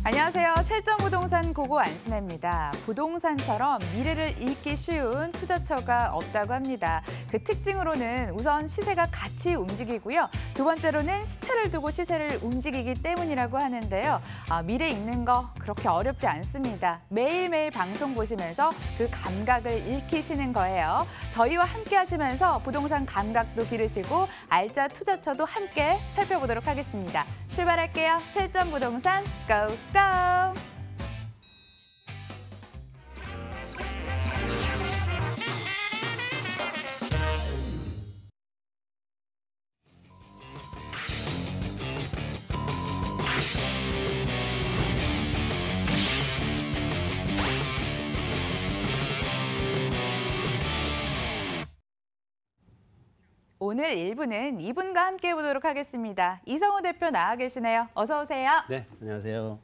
안녕하세요. 실전부동산 고고 안신혜입니다. 부동산처럼 미래를 읽기 쉬운 투자처가 없다고 합니다. 그 특징으로는 우선 시세가 같이 움직이고요. 두 번째로는 시차를 두고 시세를 움직이기 때문이라고 하는데요. 미래 읽는 거 그렇게 어렵지 않습니다. 매일매일 방송 보시면서 그 감각을 익히시는 거예요. 저희와 함께 하시면서 부동산 감각도 기르시고 알짜 투자처도 함께 살펴보도록 하겠습니다. 출발할게요. 실전부동산 고고! 오늘 1부는 이분과 함께 해보도록 하겠습니다. 이성우 대표 나와 계시네요. 어서 오세요. 네, 안녕하세요.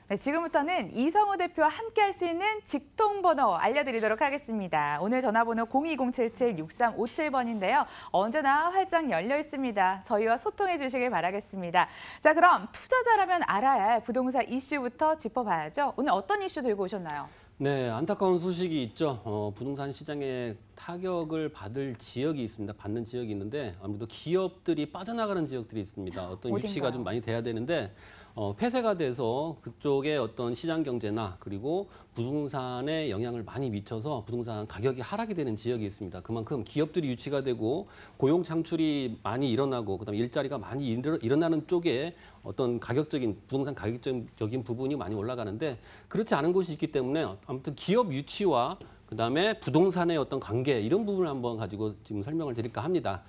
네, 지금부터는 이성우 대표와 함께 할 수 있는 직통번호 알려드리도록 하겠습니다. 오늘 전화번호 02077-6357번인데요. 언제나 활짝 열려 있습니다. 저희와 소통해 주시길 바라겠습니다. 자, 그럼 투자자라면 알아야 할 부동산 이슈부터 짚어봐야죠. 오늘 어떤 이슈 들고 오셨나요? 네, 안타까운 소식이 있죠. 부동산 시장에 타격을 받을 지역이 있습니다. 받는 지역이 있는데 아무래도 기업들이 빠져나가는 지역들이 있습니다. 어떤 어딘가요? 유치가 좀 많이 돼야 되는데 폐쇄가 돼서 그쪽에 어떤 시장 경제나 그리고 부동산에 영향을 많이 미쳐서 부동산 가격이 하락이 되는 지역이 있습니다. 그만큼 기업들이 유치가 되고 고용 창출이 많이 일어나고 그다음에 일자리가 많이 일어나는 쪽에 어떤 부동산 가격적인 부분이 많이 올라가는데 그렇지 않은 곳이 있기 때문에 아무튼 기업 유치와 그다음에 부동산의 어떤 관계 이런 부분을 한번 가지고 지금 설명을 드릴까 합니다.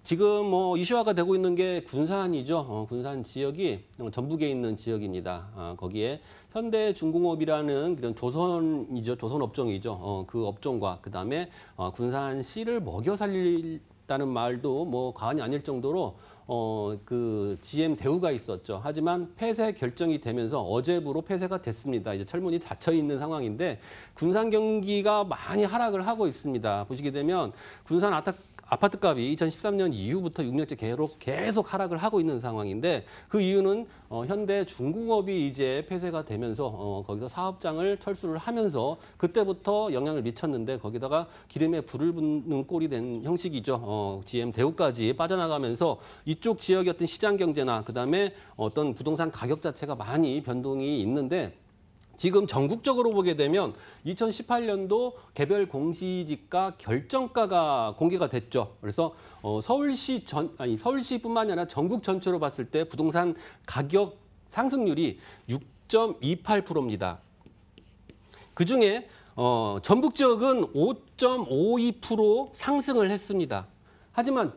지금 이슈화가 되고 있는 게 군산이죠. 군산 지역이 전북에 있는 지역입니다. 거기에 현대중공업이라는 그런 조선업종이죠. 그 업종과 그다음에 군산시를 먹여 살린다는 말도 과언이 아닐 정도로 그 GM 대우가 있었죠. 하지만 폐쇄 결정이 되면서 어제부로 폐쇄가 됐습니다. 이제 철문이 닫혀 있는 상황인데 군산 경기가 많이 하락을 하고 있습니다. 보시게 되면 군산 아파트값이 2013년 이후부터 6년째 계속 하락을 하고 있는 상황인데 그 이유는 현대중공업이 이제 폐쇄가 되면서 거기서 사업장을 철수를 하면서 그때부터 영향을 미쳤는데 거기다가 기름에 불을 붙는 꼴이 된 형식이죠. GM 대우까지 빠져나가면서 이쪽 지역의 어떤 시장 경제나 그다음에 어떤 부동산 가격 자체가 많이 변동이 있는데 지금 전국적으로 보게 되면 2018년도 개별 공시지가 결정가가 공개가 됐죠. 그래서 서울시뿐만이 아니라 전국 전체로 봤을 때 부동산 가격 상승률이 6.28%입니다. 그중에 전북 지역은 5.52% 상승을 했습니다. 하지만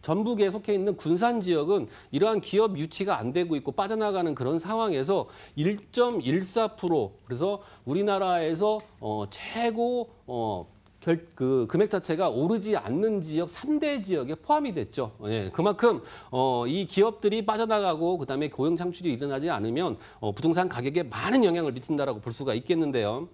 전북에 속해 있는 군산 지역은 이러한 기업 유치가 안 되고 있고 빠져나가는 그런 상황에서 1.14% 그래서 우리나라에서 최고 금액 자체가 오르지 않는 지역 3대 지역에 포함이 됐죠. 예, 그만큼 이 기업들이 빠져나가고 그다음에 고용 창출이 일어나지 않으면 부동산 가격에 많은 영향을 미친다라고 볼 수가 있겠는데요.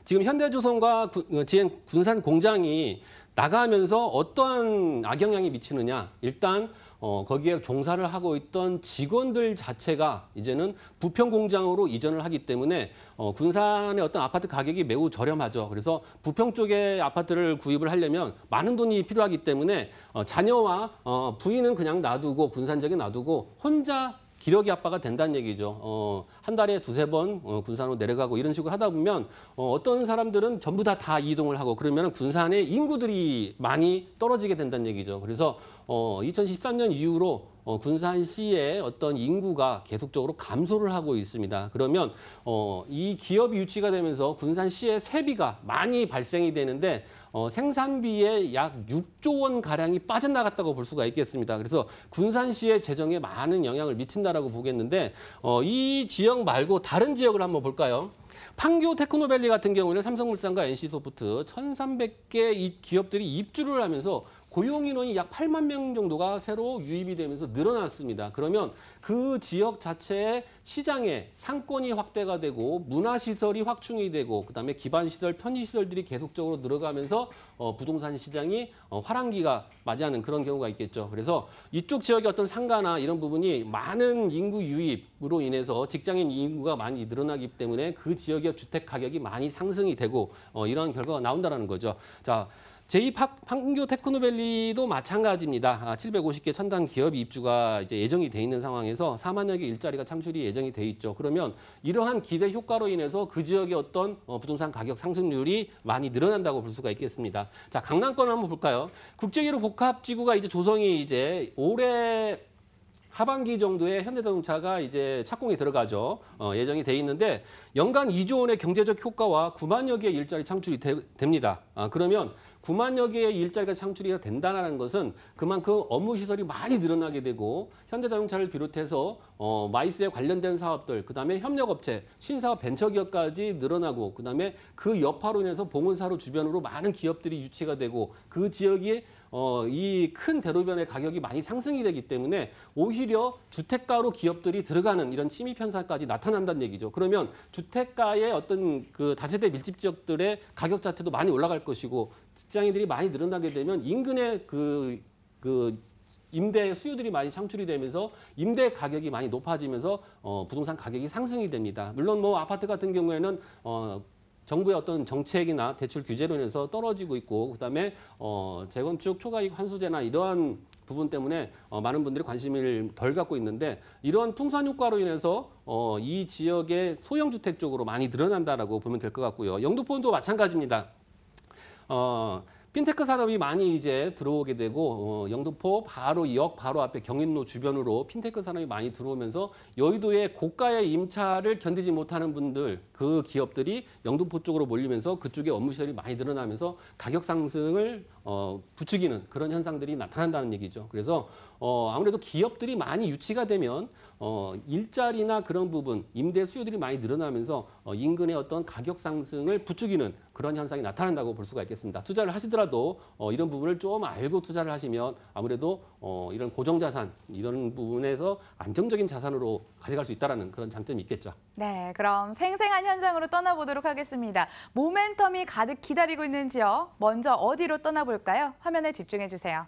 지금 현대조선과 GM 군산 공장이 나가면서 어떠한 악영향이 미치느냐. 일단 거기에 종사를 하고 있던 직원들 자체가 이제는 부평 공장으로 이전을 하기 때문에 군산의 어떤 아파트 가격이 매우 저렴하죠. 그래서 부평 쪽에 아파트를 구입을 하려면 많은 돈이 필요하기 때문에 자녀와 부인은 그냥 놔두고 군산 지역에 놔두고 혼자 기러기 아빠가 된다는 얘기죠. 한 달에 두세 번 군산으로 내려가고 이런 식으로 하다 보면 어떤 사람들은 전부 다 이동을 하고 그러면 군산의 인구들이 많이 떨어지게 된다는 얘기죠. 그래서 2013년 이후로 군산시의 어떤 인구가 계속적으로 감소를 하고 있습니다. 그러면 이 기업이 유치가 되면서 군산시의 세비가 많이 발생이 되는데 생산비의 약 6조 원 가량이 빠져나갔다고 볼 수가 있겠습니다. 그래서 군산시의 재정에 많은 영향을 미친다라고 보겠는데 이 지역 말고 다른 지역을 한번 볼까요? 판교 테크노밸리 같은 경우는 삼성물산과 NC소프트 1,300개 기업들이 입주를 하면서 고용 인원이 약 8만 명 정도가 새로 유입이 되면서 늘어났습니다. 그러면 그 지역 자체의 시장에 상권이 확대가 되고 문화시설이 확충이 되고 그다음에 기반시설, 편의시설들이 계속적으로 늘어가면서 부동산 시장이 화랑기가 맞이하는 그런 경우가 있겠죠. 그래서 이쪽 지역의 어떤 상가나 이런 부분이 많은 인구 유입으로 인해서 직장인 인구가 많이 늘어나기 때문에 그 지역의 주택 가격이 많이 상승이 되고 이런 결과가 나온다는 거죠. 자, 제2판교 테크노밸리도 마찬가지입니다. 750개 첨단 기업이 입주가 이제 예정이 돼 있는 상황에서 4만여 개 일자리가 창출이 예정이 돼 있죠. 그러면 이러한 기대 효과로 인해서 그 지역의 어떤 부동산 가격 상승률이 많이 늘어난다고 볼 수가 있겠습니다. 자, 강남권 한번 볼까요? 국제1호 복합지구가 이제 조성이 이제 올해 하반기 정도에 현대자동차가 이제 착공에 들어가죠. 예정이 돼 있는데 연간 2조 원의 경제적 효과와 9만여 개의 일자리 창출이 됩니다. 그러면 9만여 개의 일자리가 창출이 된다는 것은 그만큼 업무 시설이 많이 늘어나게 되고 현대자동차를 비롯해서 마이스에 관련된 사업들, 그다음에 협력업체, 신사업 벤처기업까지 늘어나고 그다음에 그 여파로 인해서 봉은사로 주변으로 많은 기업들이 유치가 되고 그 지역이 이 큰 대로변의 가격이 많이 상승이 되기 때문에 오히려 주택가로 기업들이 들어가는 이런 침입 현상까지 나타난다는 얘기죠. 그러면 주택가의 어떤 그 다세대 밀집 지역들의 가격 자체도 많이 올라갈 것이고 직장인들이 많이 늘어나게 되면 인근의 그 임대 수요들이 많이 창출이 되면서 임대 가격이 많이 높아지면서 부동산 가격이 상승이 됩니다. 물론 뭐 아파트 같은 경우에는 정부의 어떤 정책이나 대출 규제로 인해서 떨어지고 있고 그다음에 재건축 초과이익 환수제나 이러한 부분 때문에 많은 분들이 관심을 덜 갖고 있는데 이러한 풍산 효과로 인해서 이 지역의 소형 주택 쪽으로 많이 늘어난다라고 보면 될 것 같고요. 영등포도 마찬가지입니다. 핀테크 산업이 많이 이제 들어오게 되고 영등포 바로 역 바로 앞에 경인로 주변으로 핀테크 산업이 많이 들어오면서 여의도의 고가의 임차를 견디지 못하는 분들 그 기업들이 영등포 쪽으로 몰리면서 그쪽에 업무 시설이 많이 늘어나면서 가격 상승을 부추기는 그런 현상들이 나타난다는 얘기죠. 그래서 아무래도 기업들이 많이 유치가 되면 일자리나 그런 부분, 임대 수요들이 많이 늘어나면서 인근의 어떤 가격 상승을 부추기는 그런 현상이 나타난다고 볼 수가 있겠습니다. 투자를 하시더라도 이런 부분을 좀 알고 투자를 하시면 아무래도 이런 고정자산, 이런 부분에서 안정적인 자산으로 가져갈 수 있다는 그런 장점이 있겠죠. 네, 그럼 생생한 현장으로 떠나보도록 하겠습니다. 모멘텀이 가득 기다리고 있는 지역, 먼저 어디로 떠나볼까요? 화면에 집중해 주세요.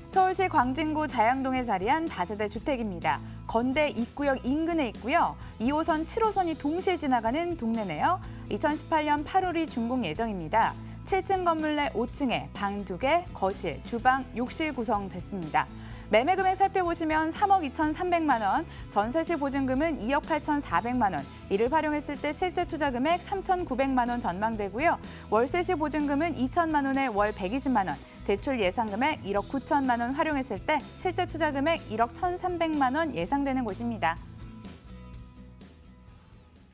서울시 광진구 자양동에 자리한 다세대 주택입니다. 건대 입구역 인근에 있고요. 2호선, 7호선이 동시에 지나가는 동네네요. 2018년 8월이 준공 예정입니다. 7층 건물 내 5층에 방 2개, 거실, 주방, 욕실 구성됐습니다. 매매 금액 살펴보시면 3억 2,300만 원, 전세시 보증금은 2억 8,400만 원, 이를 활용했을 때 실제 투자 금액 3,900만 원 전망되고요. 월세시 보증금은 2천만 원에 월 120만 원, 대출 예상 금액 1억 9천만 원 활용했을 때 실제 투자 금액 1억 1,300만 원 예상되는 곳입니다.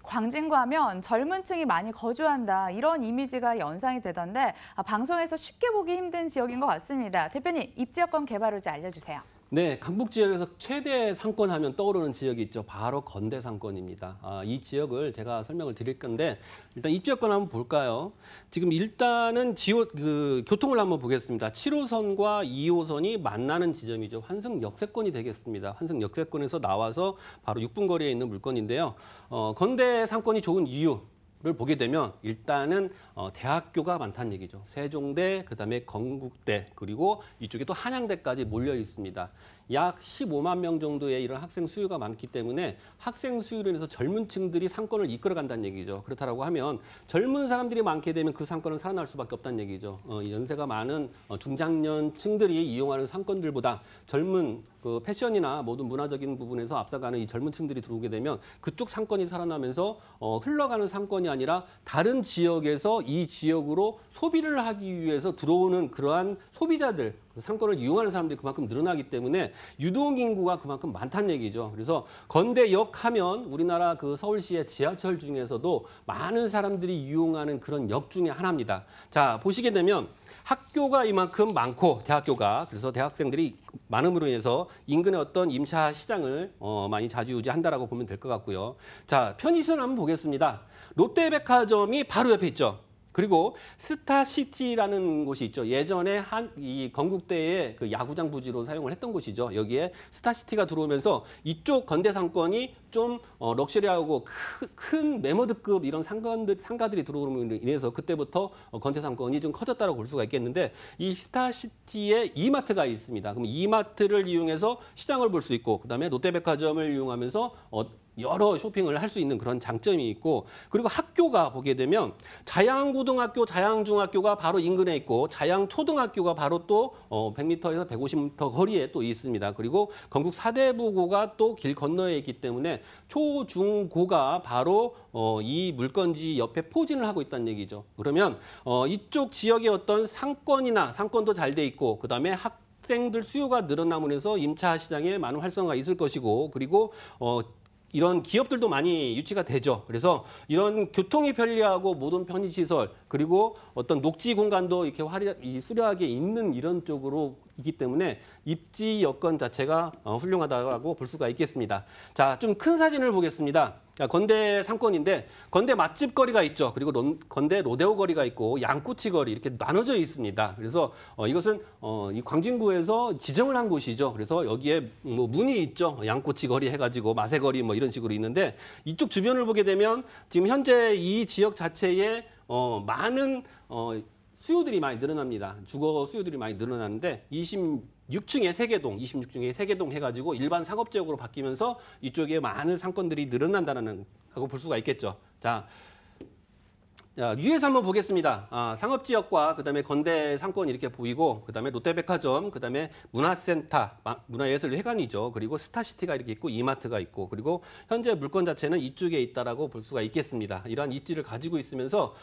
광진구 하면 젊은 층이 많이 거주한다, 이런 이미지가 연상이 되던데 방송에서 쉽게 보기 힘든 지역인 것 같습니다. 대표님, 입지여건 개발 후지 알려주세요. 네, 강북 지역에서 최대 상권하면 떠오르는 지역이 있죠. 바로 건대 상권입니다. 이 지역을 제가 설명을 드릴 건데 일단 입지여건 한번 볼까요? 지금 일단은 교통을 한번 보겠습니다. 7호선과 2호선이 만나는 지점이죠. 환승 역세권이 되겠습니다. 환승 역세권에서 나와서 바로 6분 거리에 있는 물건인데요. 건대 상권이 좋은 이유를 보게 되면 일단은 대학교가 많다는 얘기죠. 세종대, 그다음에 건국대, 그리고 이쪽에 또 한양대까지 몰려 있습니다. 약 15만 명 정도의 이런 학생 수요가 많기 때문에 학생 수요로 인해서 젊은 층들이 상권을 이끌어간다는 얘기죠. 그렇다고 하면 젊은 사람들이 많게 되면 그 상권은 살아날 수밖에 없다는 얘기죠. 연세가 많은 중장년층들이 이용하는 상권들보다 젊은 그 패션이나 모든 문화적인 부분에서 앞서가는 이 젊은 층들이 들어오게 되면 그쪽 상권이 살아나면서 흘러가는 상권이 아니라 다른 지역에서 이 지역으로 소비를 하기 위해서 들어오는 그러한 소비자들, 상권을 이용하는 사람들이 그만큼 늘어나기 때문에 유동 인구가 그만큼 많다는 얘기죠. 그래서 건대역 하면 우리나라 그 서울시의 지하철 중에서도 많은 사람들이 이용하는 그런 역 중에 하나입니다. 자, 보시게 되면 학교가 이만큼 많고 대학교가, 그래서 대학생들이 많음으로 인해서 인근의 어떤 임차 시장을 많이 좌지우지한다라고 보면 될 것 같고요. 자, 편의시설 한번 보겠습니다. 롯데백화점이 바로 옆에 있죠. 그리고 스타시티라는 곳이 있죠. 예전에 이 건국대의 그 야구장 부지로 사용을 했던 곳이죠. 여기에 스타시티가 들어오면서 이쪽 건대 상권이 좀 럭셔리하고 큰 메머드급 이런 상가들이 들어오므로 인해서 그때부터 건대 상권이 좀 커졌다고 볼 수가 있겠는데 이 스타시티에 이마트가 있습니다. 그럼 이마트를 이용해서 시장을 볼 수 있고 그다음에 롯데백화점을 이용하면서 여러 쇼핑을 할 수 있는 그런 장점이 있고 그리고 학교가 보게 되면 자양고등학교, 자양중학교가 바로 인근에 있고 자양초등학교가 바로 또 100m에서 150m 거리에 또 있습니다. 그리고 건국 사대부고가 또 길 건너에 있기 때문에 초, 중, 고가 바로 이 물건지 옆에 포진을 하고 있다는 얘기죠. 그러면 이쪽 지역의 어떤 상권도 잘 돼 있고 그다음에 학생들 수요가 늘어남으면서 임차 시장에 많은 활성화가 있을 것이고 그리고 이런 기업들도 많이 유치가 되죠. 그래서 이런 교통이 편리하고 모든 편의시설 그리고 어떤 녹지 공간도 이렇게 수려하게 있는 이런 쪽으로 있기 때문에 입지 여건 자체가 훌륭하다고 볼 수가 있겠습니다. 자, 좀 큰 사진을 보겠습니다. 건대 상권인데 건대 맛집 거리가 있죠. 그리고 건대 로데오 거리가 있고 양꼬치 거리 이렇게 나눠져 있습니다. 그래서 이것은 이 광진구에서 지정을 한 곳이죠. 그래서 여기에 뭐 문이 있죠. 양꼬치 거리 해가지고 마세 거리 뭐 이런 식으로 있는데 이쪽 주변을 보게 되면 지금 현재 이 지역 자체에 많은 수요들이 많이 늘어납니다. 주거 수요들이 많이 늘어나는데 26층에 세개동 해가지고 일반 상업지역으로 바뀌면서 이쪽에 많은 상권들이 늘어난다는 하고 볼 수가 있겠죠. 자, 위에서 한번 보겠습니다. 상업지역과 그다음에 건대 상권이 이렇게 보이고 그다음에 롯데백화점, 그다음에 문화센터, 문화예술회관이죠. 그리고 스타시티가 이렇게 있고 이마트가 있고 그리고 현재 물건 자체는 이쪽에 있다라고 볼 수가 있겠습니다. 이러한 입지를 가지고 있으면서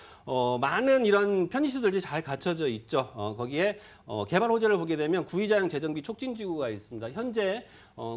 많은 이런 편의시설들이 잘 갖춰져 있죠. 거기에 개발 호재를 보게 되면 구의자양 재정비 촉진지구가 있습니다. 현재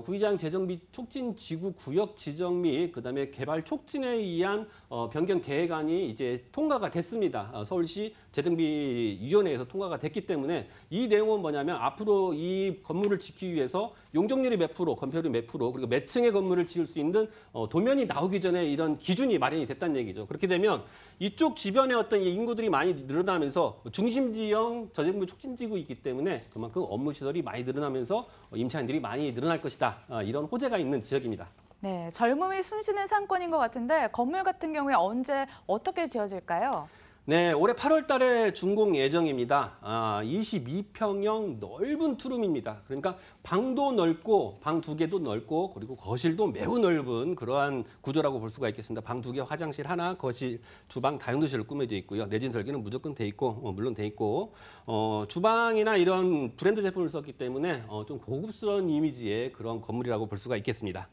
구의자양 재정비 촉진지구 구역 지정 및 그다음에 개발 촉진에 의한 변경 계획안이 이제 통과가 됐습니다. 서울시 재정비위원회에서 통과가 됐기 때문에 이 내용은 뭐냐면 앞으로 이 건물을 짓기 위해서 용적률이 몇 프로, 건폐율이 몇 프로, 그리고 몇 층의 건물을 지을 수 있는 도면이 나오기 전에 이런 기준이 마련이 됐다는 얘기죠. 그렇게 되면 이쪽 주변에 어떤 인구들이 많이 늘어나면서 중심지형 저정부 촉진지구 있기 때문에 그만큼 업무 시설이 많이 늘어나면서 임차인들이 많이 늘어날 것이다. 이런 호재가 있는 지역입니다. 네, 젊음이 숨쉬는 상권인 것 같은데 건물 같은 경우에 언제 어떻게 지어질까요? 네, 올해 8월 달에 준공 예정입니다. 22평형 넓은 투룸입니다. 그러니까 방도 넓고 방 2개도 넓고 그리고 거실도 매우 넓은 그러한 구조라고 볼 수가 있겠습니다. 방 2개, 화장실 하나, 거실, 주방, 다용도실로 꾸며져 있고요. 내진 설계는 무조건 돼 있고 물론 돼 있고 주방이나 이런 브랜드 제품을 썼기 때문에 좀 고급스러운 이미지의 그런 건물이라고 볼 수가 있겠습니다.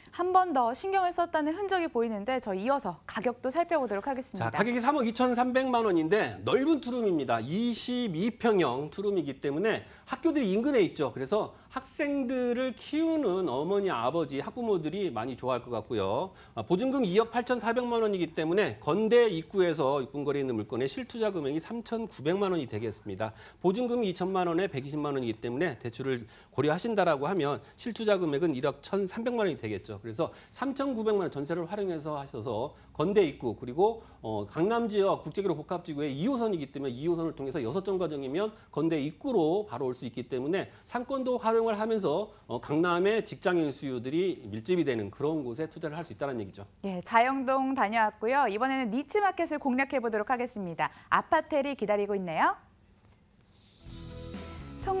한 번 더 신경을 썼다는 흔적이 보이는데 저 이어서 가격도 살펴보도록 하겠습니다. 자, 가격이 3억 2,300만 원인데 넓은 투룸입니다. 22평형 투룸이기 때문에 학교들이 인근에 있죠. 그래서 학생들을 키우는 어머니, 아버지, 학부모들이 많이 좋아할 것 같고요. 보증금 2억 8,400만 원이기 때문에 건대 입구에서 입분거리에 있는 물건의 실투자 금액이 3,900만 원이 되겠습니다. 보증금이 2천만 원에 120만 원이기 때문에 대출을 고려하신다라고 하면 실투자 금액은 1억 1,300만 원이 되겠죠. 그래서 3,900만 원 전세를 활용해서 하셔서 건대 입구 그리고 강남 지역 국제기로 복합지구의 2호선이기 때문에 2호선을 통해서 6정거장이면 건대 입구로 바로 올 수 있기 때문에 상권도 활용을 하면서 강남의 직장인 수요들이 밀집이 되는 그런 곳에 투자를 할 수 있다는 얘기죠. 예, 자영동 다녀왔고요. 이번에는 니치마켓을 공략해 보도록 하겠습니다. 아파텔이 기다리고 있네요.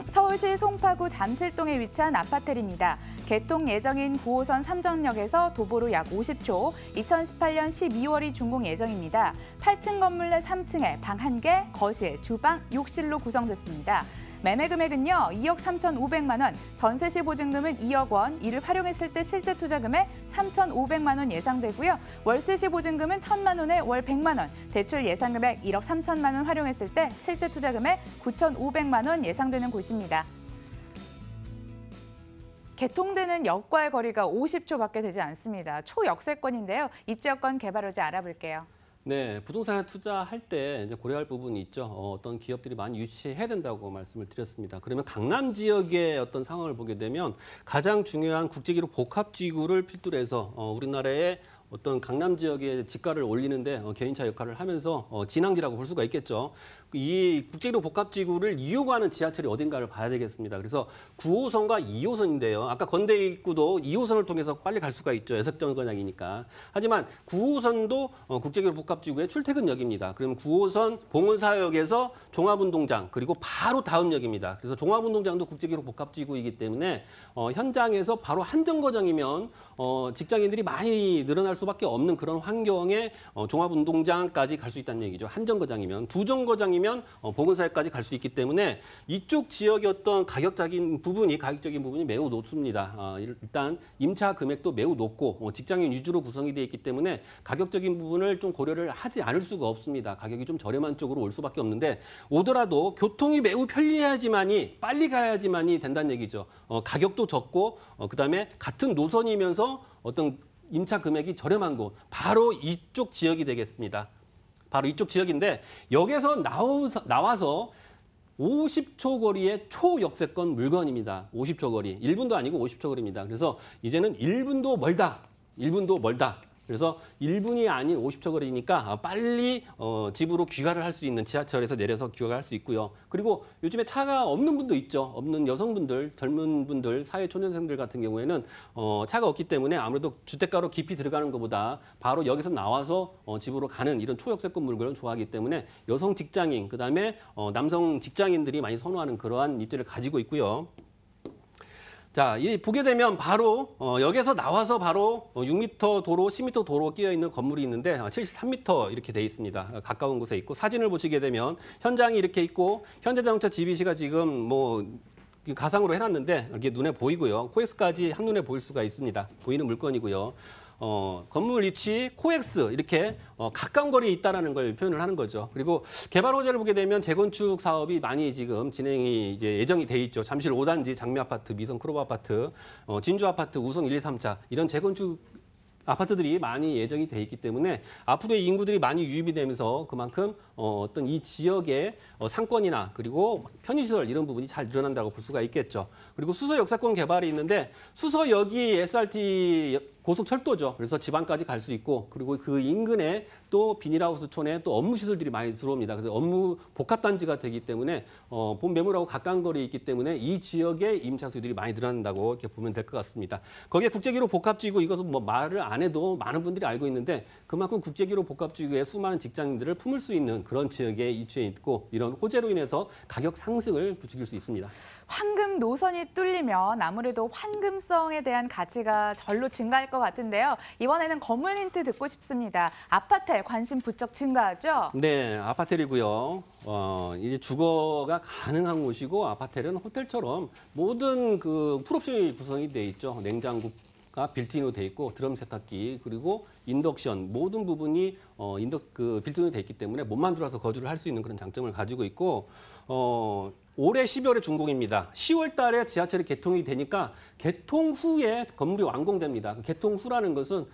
서울시 송파구 잠실동에 위치한 아파텔입니다. 개통 예정인 9호선 삼정역에서 도보로 약 50초, 2018년 12월이 준공 예정입니다. 8층 건물 내 3층에 방 1개, 거실, 주방, 욕실로 구성됐습니다. 매매 금액은요, 2억 3,500만 원, 전세 시 보증금은 2억 원, 이를 활용했을 때 실제 투자 금액 3,500만 원 예상되고요. 월세 시 보증금은 1,000만 원에 월 100만 원, 대출 예상 금액 1억 3천만 원 활용했을 때 실제 투자 금액 9,500만 원 예상되는 곳입니다. 개통되는 역과의 거리가 50초밖에 되지 않습니다. 초역세권인데요. 입지 여건 개발 호재 알아볼게요. 네, 부동산에 투자할 때 이제 고려할 부분이 있죠. 어떤 기업들이 많이 유치해야 된다고 말씀을 드렸습니다. 그러면 강남 지역의 어떤 상황을 보게 되면 가장 중요한 국제기록 복합지구를 필두로 해서 우리나라의 어떤 강남 지역의 지가를 올리는데 개인차 역할을 하면서 진앙지라고 볼 수가 있겠죠. 이 국제1호 복합지구를 이용하는 지하철이 어딘가를 봐야 되겠습니다. 그래서 9호선과 2호선인데요. 아까 건대 입구도 2호선을 통해서 빨리 갈 수가 있죠. 애석정거장이니까. 하지만 9호선도 국제1호 복합지구의 출퇴근역입니다. 그러면 9호선 봉은사역에서 종합운동장 그리고 바로 다음 역입니다. 그래서 종합운동장도 국제1호 복합지구이기 때문에 현장에서 바로 한 정거장이면 직장인들이 많이 늘어날 수밖에 없는 그런 환경에 종합운동장까지 갈 수 있다는 얘기죠. 한 정거장이면. 두 정거장이면 봉은사역까지 갈 수 있기 때문에 이쪽 지역의 어떤 가격적인 부분이 매우 높습니다. 일단 임차 금액도 매우 높고 직장인 위주로 구성이 되어 있기 때문에 가격적인 부분을 좀 고려를 하지 않을 수가 없습니다. 가격이 좀 저렴한 쪽으로 올 수밖에 없는데 오더라도 교통이 매우 편리해야지만이 빨리 가야지만이 된다는 얘기죠. 가격도 적고 그다음에 같은 노선이면서 어떤 임차 금액이 저렴한 곳 바로 이쪽 지역이 되겠습니다. 바로 이쪽 지역인데 여기서 나와서 50초 거리의 초역세권 물건입니다. 50초 거리. 1분도 아니고 50초 거리입니다. 그래서 이제는 1분도 멀다. 1분도 멀다. 그래서 1분이 아닌 50초 거리니까 빨리 집으로 귀가를 할 수 있는 지하철에서 내려서 귀가를 할 수 있고요. 그리고 요즘에 차가 없는 분도 있죠. 없는 여성분들, 젊은 분들, 사회초년생들 같은 경우에는 차가 없기 때문에 아무래도 주택가로 깊이 들어가는 것보다 바로 여기서 나와서 집으로 가는 이런 초역세권 물건을 좋아하기 때문에 여성 직장인, 그다음에 남성 직장인들이 많이 선호하는 그러한 입지를 가지고 있고요. 자, 보게 되면 바로 여기서 나와서 바로 6m 도로, 10m 도로 끼어 있는 건물이 있는데 73m 이렇게 돼 있습니다. 가까운 곳에 있고 사진을 보시게 되면 현장이 이렇게 있고 현대자동차 GBC가 지금 뭐 가상으로 해놨는데 이렇게 눈에 보이고요. 코엑스까지 한눈에 보일 수가 있습니다. 보이는 물건이고요. 건물 위치, 코엑스 이렇게 가까운 거리에 있다라는 걸 표현을 하는 거죠. 그리고 개발 호재를 보게 되면 재건축 사업이 많이 지금 진행이 이제 예정이 돼 있죠. 잠실 5단지 장미 아파트, 미성 크로버 아파트, 진주 아파트, 우성 1, 2, 3차 이런 재건축 아파트들이 많이 예정이 돼 있기 때문에 앞으로의 인구들이 많이 유입이 되면서 그만큼 어떤 이 지역의 상권이나 그리고 편의시설 이런 부분이 잘 늘어난다고 볼 수가 있겠죠. 그리고 수서 역사권 개발이 있는데 수서역이 SRT 고속철도죠. 그래서 지방까지 갈 수 있고 그리고 그 인근에 또 비닐하우스촌에 또 업무 시설들이 많이 들어옵니다. 그래서 업무 복합단지가 되기 때문에 본 매물하고 가까운 거리에 있기 때문에 이 지역의 임차 수요들이 많이 늘어난다고 이렇게 보면 될 것 같습니다. 거기에 국제1호 복합지구 이것은 뭐 말을 안 해도 많은 분들이 알고 있는데 그만큼 국제1호 복합지구에 수많은 직장인들을 품을 수 있는 그런 지역에 위치해 있고 이런 호재로 인해서 가격 상승을 부추길 수 있습니다. 황금 노선이 뚫리면 아무래도 황금성에 대한 가치가 절로 증가할 것 같은데요. 이번에는 건물 힌트 듣고 싶습니다. 아파트에 관심 부쩍 증가하죠? 네, 아파텔이고요. 이제 주거가 가능한 곳이고 아파텔은 호텔처럼 모든 그 풀옵션이 구성이 돼 있죠. 냉장고가 빌트인으로 돼 있고 드럼 세탁기 그리고 인덕션 모든 부분이 빌트인으로 돼 있기 때문에 몸만 들어와서 거주를 할 수 있는 그런 장점을 가지고 있고 올해 12월에 준공입니다. 10월 달에 지하철이 개통이 되니까 개통 후에 건물이 완공됩니다. 개통 후라는 것은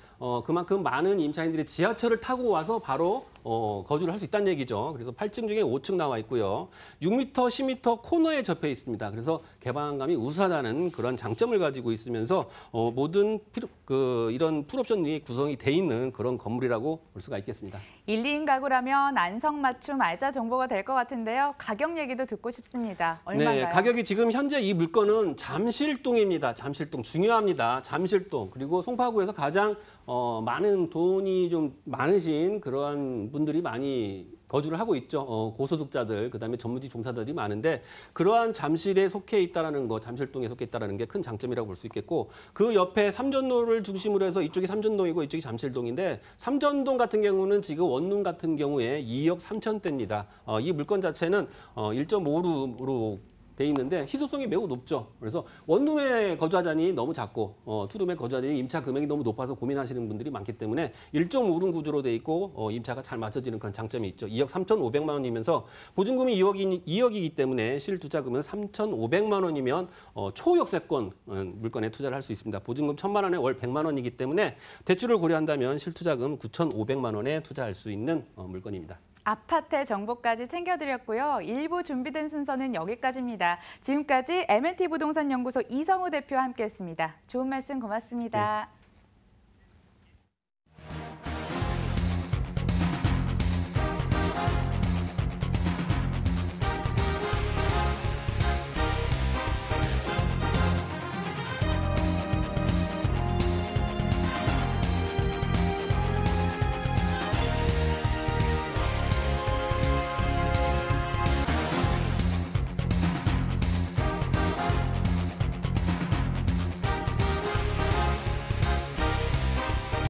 그만큼 많은 임차인들이 지하철을 타고 와서 바로 거주를 할 수 있다는 얘기죠. 그래서 8층 중에 5층 나와 있고요. 6m, 10m 코너에 접해 있습니다. 그래서 개방감이 우수하다는 그런 장점을 가지고 있으면서 모든 이런 풀옵션이 구성이 돼 있는 그런 건물이라고 볼 수가 있겠습니다. 1, 2인 가구라면 안성맞춤 알짜 정보가 될 것 같은데요. 가격 얘기도 듣고 싶습니다. 얼마인가요? 네, 가격이 지금 현재 이 물건은 잠실동입니다. 잠실동 중요합니다. 잠실동 그리고 송파구에서 가장 많은 돈이 좀 많으신 그러한 분들이 많이 거주를 하고 있죠. 고소득자들, 그다음에 전문직 종사자들이 많은데 그러한 잠실에 속해 있다라는 거, 잠실동에 속해 있다라는 게 큰 장점이라고 볼 수 있겠고 그 옆에 삼전로를 중심으로 해서 이쪽이 삼전동이고 이쪽이 잠실동인데 삼전동 같은 경우는 지금 원룸 같은 경우에 2억 3천대입니다. 이 물건 자체는 1.5루로 돼 있는데 희소성이 매우 높죠. 그래서 원룸에 거주하자니 너무 작고 투룸에 거주하자니 임차 금액이 너무 높아서 고민하시는 분들이 많기 때문에 1.5룸 구조로 돼 있고 임차가 잘 맞춰지는 그런 장점이 있죠. 2억 3,500만 원이면서 보증금이 2억이기 때문에 실투자금은 3,500만 원이면 초역세권 물건에 투자를 할 수 있습니다. 보증금 1,000만 원에 월 100만 원이기 때문에 대출을 고려한다면 실투자금 9,500만 원에 투자할 수 있는 물건입니다. 아파트 정보까지 챙겨드렸고요. 1부 준비된 순서는 여기까지입니다. 지금까지 M&T 부동산 연구소 이성우 대표와 함께했습니다. 좋은 말씀 고맙습니다. 네.